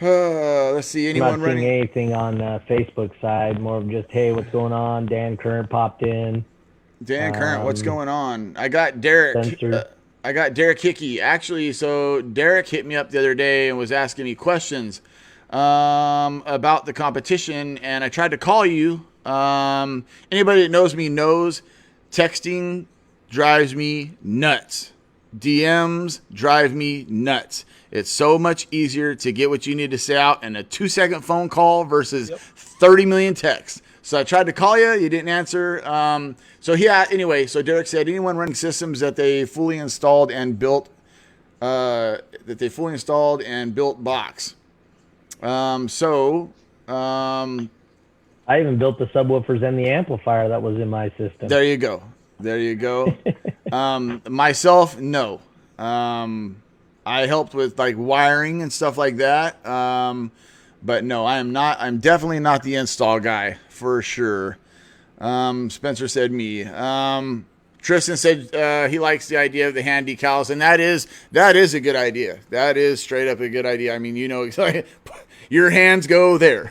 Let's see. Anyone I'm not running? seeing anything on the Facebook side. More of just, hey, what's going on? Dan Current popped in. Dan Current, what's going on? I got Derek. I got Derek Hickey. Actually, so Derek hit me up the other day and was asking me questions about the competition, and I tried to call you. Anybody that knows me knows texting drives me nuts. DMs drive me nuts. It's so much easier to get what you need to say out in a 2-second phone call versus 30 million texts. So I tried to call you. You didn't answer. Anyway, so Derek said, anyone running systems that they fully installed and built, box. I even built the subwoofers and the amplifier that was in my system. There you go. Myself, no. I helped with like wiring and stuff like that. But no, I am not. I'm definitely not the install guy for sure. Spencer said me. Tristan said he likes the idea of the hand decals, and that is a good idea. That is straight up a good idea. I mean, you know, your hands go there.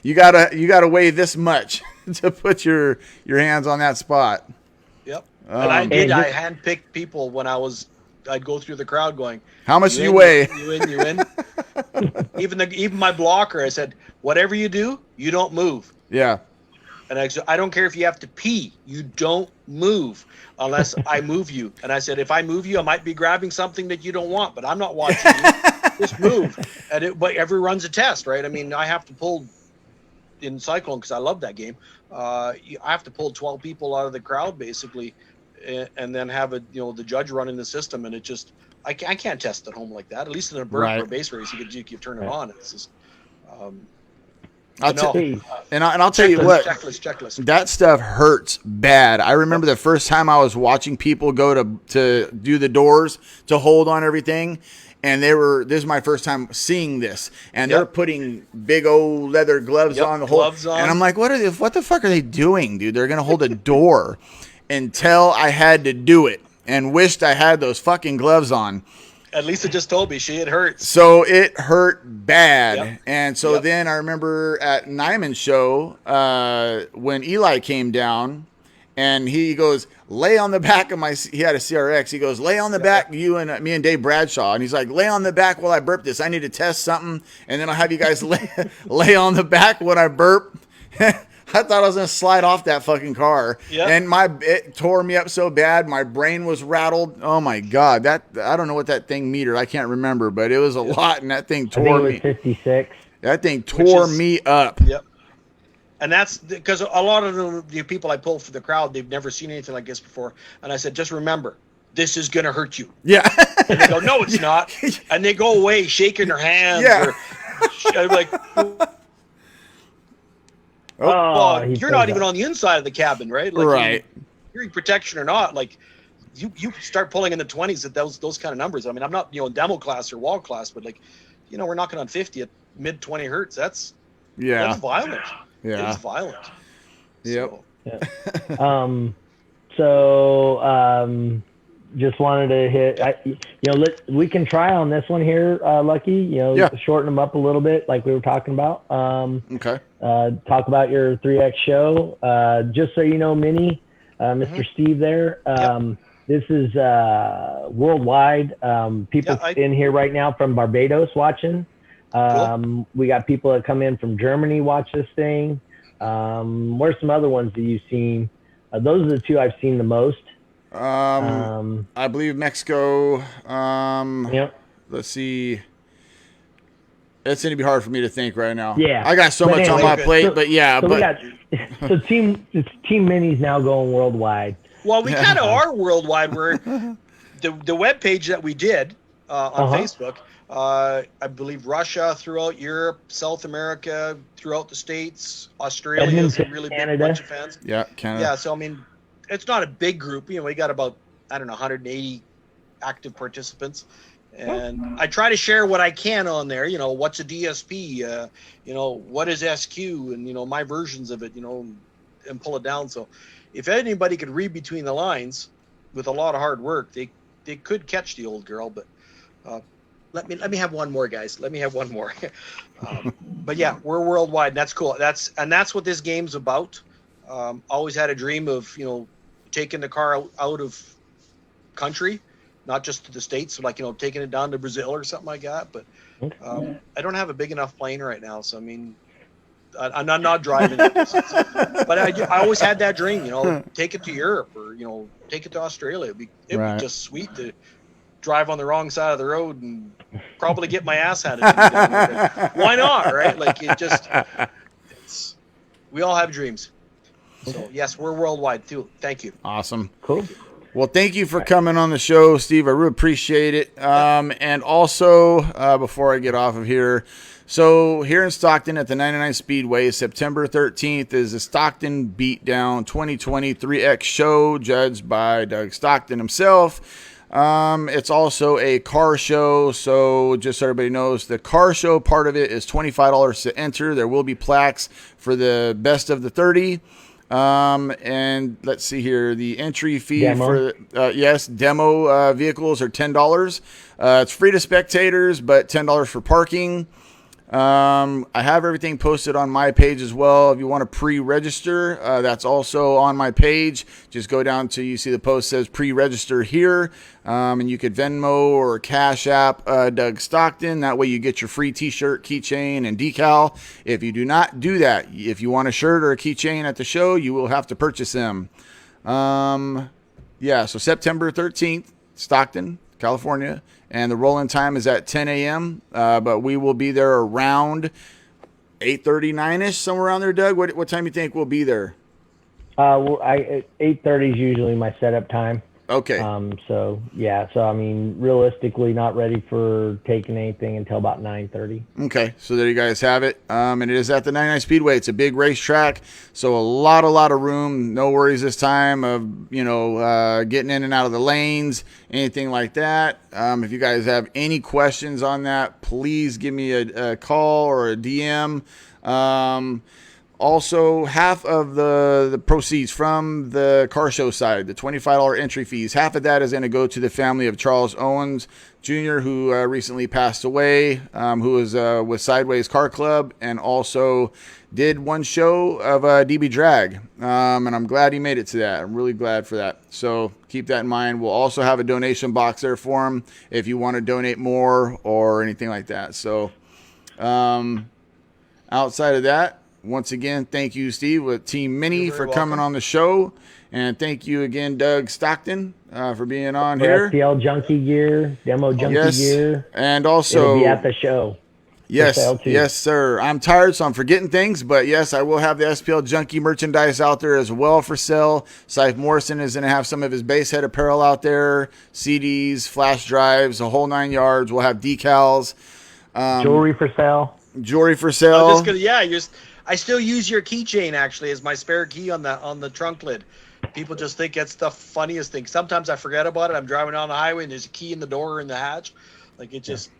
you gotta weigh this much to put your hands on that spot. Yep. And I handpicked people when I'd go through the crowd going, how much do you weigh? You in. even my blocker, I said, whatever you do, you don't move. Yeah. And I said, I don't care if you have to pee, you don't move unless I move you. And I said, if I move you, I might be grabbing something that you don't want, but I'm not watching you. Just move. But every run's a test, right? I mean, I have to pull in Cyclone because I love that game. I have to pull 12 people out of the crowd basically, and then have the judge running the system, and it just I can't test at home like that. At least in a burp or a base race, you can turn it on. It's just. I'll tell you what, checklist. That stuff hurts bad. I remember the first time I was watching people go to do the doors to hold on everything, and this is my first time seeing this, and they're putting big old leather gloves on the whole, and I'm like, what the fuck are they doing, dude? They're gonna hold a door. Until I had to do it and wished I had those fucking gloves on. At least it just told me it hurts. So it hurt bad. And so then I remember at Nyman's show, when Eli came down and he goes, lay on the back of he had a CRX. He goes, lay on the back, you and me and Dave Bradshaw. And he's like, lay on the back while I burp this. I need to test something. And then I'll have you guys lay on the back when I burp. I thought I was going to slide off that fucking car. Yep. And it tore me up so bad. My brain was rattled. Oh my God. I don't know what that thing metered. I can't remember, but it was a lot, and that thing tore me. 56. That thing tore me up. Yep. And that's because a lot of the people I pull for the crowd, they've never seen anything like this before. And I said, just remember, this is going to hurt you. Yeah. And they go, no, it's not. And they go away shaking their hands. Yeah. I'm like, well, you're not even on the inside of the cabin, right? Like, right. Hearing protection or not, like you start pulling in the 20s at those kind of numbers. I mean, I'm not demo class or wall class, but like, we're knocking on 50 at mid 20 hertz. That's violent. Yeah, it's violent. Yep. So, just wanted to hit. We can try on this one here, Lucky. Shorten them up a little bit, like we were talking about. Okay. Talk about your 3X show. Just so you know, Minnie, Mr. Steve there. This is worldwide. People in here right now from Barbados watching. Cool. We got people that come in from Germany watch this thing. Where's some other ones that you've seen? Those are the two I've seen the most. I believe Mexico. Let's see. It's going to be hard for me to think right now. Yeah. I got so much on my plate, but yeah. So Team Mini's now going worldwide. Well, we kind of are worldwide. We're the web page that we did on Facebook. I believe Russia, throughout Europe, South America, throughout the States, Australia is a really big bunch of fans. Yeah, Canada. Yeah, so I mean, it's not a big group. We got about 180 active participants, and I try to share what I can on there. What's a DSP? What is SQ? And my versions of it. And pull it down. So, if anybody could read between the lines, with a lot of hard work, they could catch the old girl. But let me have one more, guys. Let me have one more. But yeah, we're worldwide, and that's cool. That's what this game's about. Always had a dream of taking the car out of country, not just to the States, so like taking it down to Brazil or something like that. But I don't have a big enough plane right now, so I mean, I'm not driving it. But I always had that dream, take it to Europe or take it to Australia. It'd be just sweet to drive on the wrong side of the road and probably get my ass handed to me down there. Why not, right? Like we all have dreams. So yes, we're worldwide too. Thank you. Awesome. Cool. Well, thank you for coming on the show, Steve. I really appreciate it. And also, before I get off of here, so here in Stockton at the 99 Speedway, September 13th is the Stockton Beatdown 2020 3X show, judged by Doug Stockton himself. It's also a car show, so just so everybody knows, the car show part of it is $25 to enter. There will be plaques for the best of the 30. And let's see here, the entry fee Demo. for demo vehicles are $10. It's free to spectators, but $10 for parking. I have everything posted on my page as well. If you want to pre-register, that's also on my page. Just go down to, you see the post says pre-register here, and you could Venmo or Cash App Doug Stockton. That way you get your free t-shirt, keychain, and decal. If you do not do that, if you want a shirt or a keychain at the show, you will have to purchase them. So September 13th, Stockton, California. And the roll-in time is at 10 a.m., but we will be there around 8:39ish, somewhere around there. Doug, what time do you think we'll be there? 8:30 is usually my setup time. Okay. So I mean, realistically, not ready for taking anything until about 9:30. Okay, so there you guys have it. And it is at the 99 Speedway. It's a big racetrack, so a lot of room. No worries this time of getting in and out of the lanes, anything like that. If you guys have any questions on that, please give me a call or a DM. Also, half of the proceeds from the car show side, the $25 entry fees, half of that is going to go to the family of Charles Owens Jr., who recently passed away, who was with Sideways Car Club and also did one show of DB Drag. And I'm glad he made it to that. I'm really glad for that. So keep that in mind. We'll also have a donation box there for him if you want to donate more or anything like that. So outside of that, once again, thank you, Steve, with Team Mini for coming on the show. And thank you again, Doug Stockton, for being on here. SPL Junkie gear, Demo Junkie gear. And also, it'll be at the show. Yes, sir. I'm tired, so I'm forgetting things. But, yes, I will have the SPL Junkie merchandise out there as well for sale. Scythe Morrison is going to have some of his basehead apparel out there, CDs, flash drives, a whole 9 yards. We'll have decals. Jewelry for sale. I still use your keychain actually as my spare key on the trunk lid. People just think that's the funniest thing. Sometimes I forget about it. I'm driving down the highway and there's a key in the door or in the hatch. Like it's just.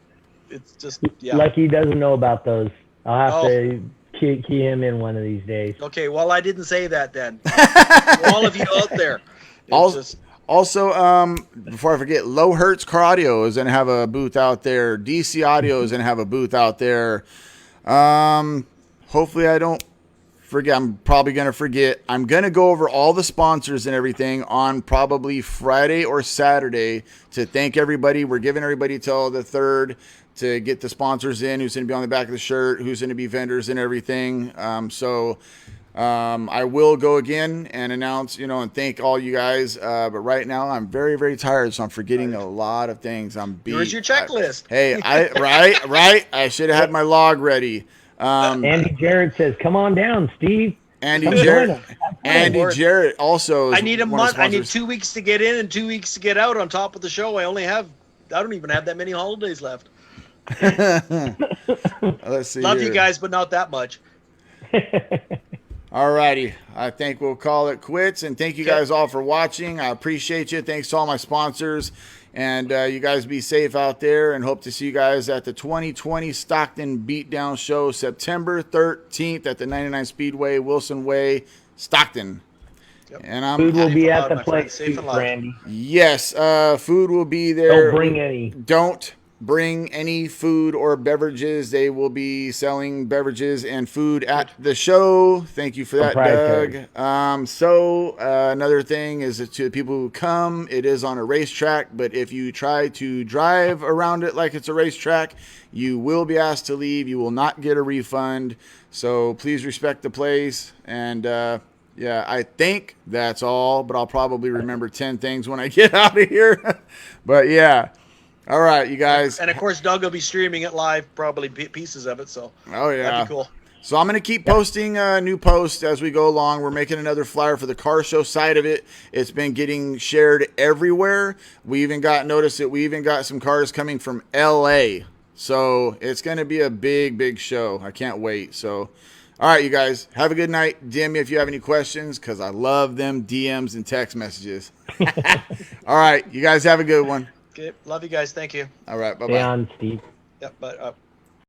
Lucky doesn't know about those. I'll have to key him in one of these days. Okay, well I didn't say that then. All of you out there. Also, before I forget, Low Hertz Car Audio is going to have a booth out there. DC Audio is going to have a booth out there. Hopefully I don't forget. I'm probably going to forget. I'm going to go over all the sponsors and everything on probably Friday or Saturday to thank everybody. We're giving everybody till the 3rd to get the sponsors in, who's going to be on the back of the shirt, who's going to be vendors and everything. I will go again and announce, and thank all you guys. But right now I'm very, very tired, so I'm forgetting a lot of things. I'm beat. Here's your checklist. Right. I should have had my log ready. Andy Jarrett says, "Come on down, Steve." Andy Jarrett also. I need a month. I need 2 weeks to get in and 2 weeks to get out. On top of the show, I don't even have that many holidays left. Let's see. Love you guys, but not that much. All righty. I think we'll call it quits. And thank you guys all for watching. I appreciate you. Thanks to all my sponsors. And you guys be safe out there, and hope to see you guys at the 2020 Stockton Beatdown Show, September 13th at the 99 Speedway, Wilson Way, Stockton. Yep. And food will be at the place, Randy. Yes, food will be there. Don't bring any. Don't bring any food or beverages. They will be selling beverages and food at the show. Thank you for that, Doug. Another thing is that to the people who come, it is on a racetrack, but if you try to drive around it like it's a racetrack, you will be asked to leave. You will not get a refund. So please respect the place. And I think that's all, but I'll probably remember 10 things when I get out of here. But yeah. All right, you guys. And of course, Doug will be streaming it live, probably pieces of it. So that'd be cool. So I'm going to keep posting new posts as we go along. We're making another flyer for the car show side of it. It's been getting shared everywhere. We even got notice that we even got some cars coming from LA. So it's going to be a big, big show. I can't wait. So, all right, you guys, have a good night. DM me if you have any questions, because I love them DMs and text messages. All right, you guys have a good one. Okay. Love you guys. Thank you. All right, bye-bye. Stay on, Steve. Yep. But